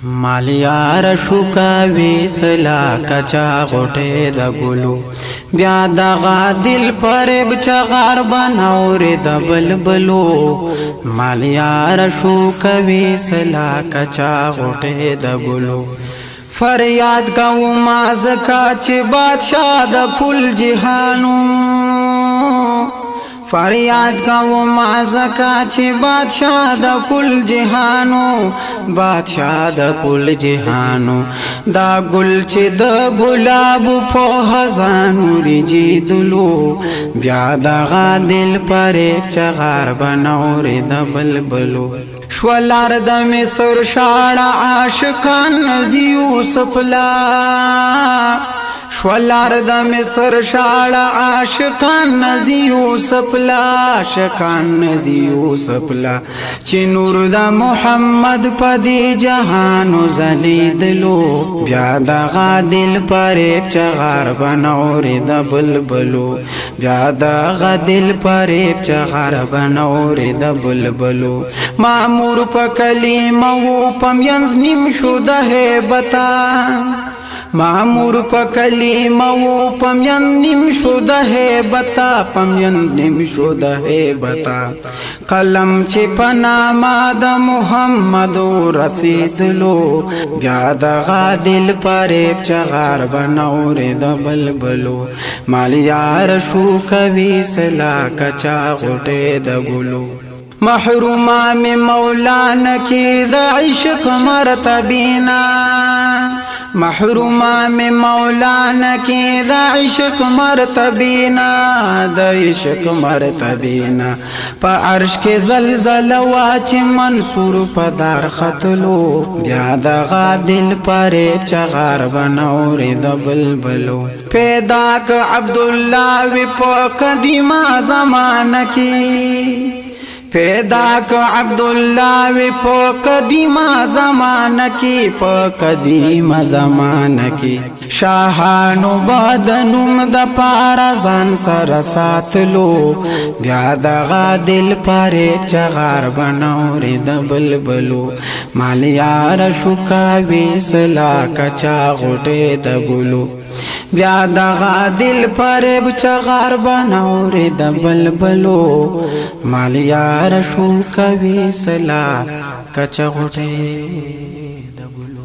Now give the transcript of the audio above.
مالیار شوکا ویسلا کچا غټه د ګلو بیا دغه دل پرب چغار بنور د بلبلو مالیار شوکا ویسلا کچا غټه د ګلو فریاد کوم ما زکا چې بادشاہ د کل جهانو فریاد کوم ما زکا چې بادشاہ د کل جهانو بادشاہ د کل جهانو دا گل چې د ګلاب په هزانو رجیدلو بیا دغه دل پرې چغار بنور د بلبلو شولار د مصر شاړه عاشقان نزی یوسف لا شولار د مصر شاړه عاشقان نزی یوسف لا عاشقان نزی یوسف لا چې نور د محمد په دی جهان زلیدلو بیا دغه دل پرې چغار بنور د بلبلو بیا دغه دل پرې چغار بنور د بلبلو مامور په کلمه و پمینز نیم شو د هیبتا مامور په کلمه و پمین نیم شو د هیبتا پمین نیم شو د هیبتا قلم چې په نامه د محمد رسیدلو بیا دغه دل پرې چغار بنور د بلبلو مالیار شو کوي سلا کچا غټه د ګلو محروما میں مولانا کی د عشق مرتبینا محروما میں مولانا کی د عشق مرتبینا د عشق مرتبینا پا عرش کے زلزل واچ منصور پدار خطلو بیا دغا دل پرې چغار بنور د بلبلو پیدا ک عبداللہ وی په قدیمه زمانہ کی پیدا ک عبداللہ وی په قدیمه زمانہ کی په قدیمه زمانہ کی شاہانو بدنوم د پارا ځان سره ساتلو بیا دغه دل پرې چغار بنور د بلبلو مالیار شوکا ویسلا کچا غټه د ګلو بیا دغه دل پرې چغار بنور د بلبلو مالیار شوکا ویسلا کچا غټه د ګلو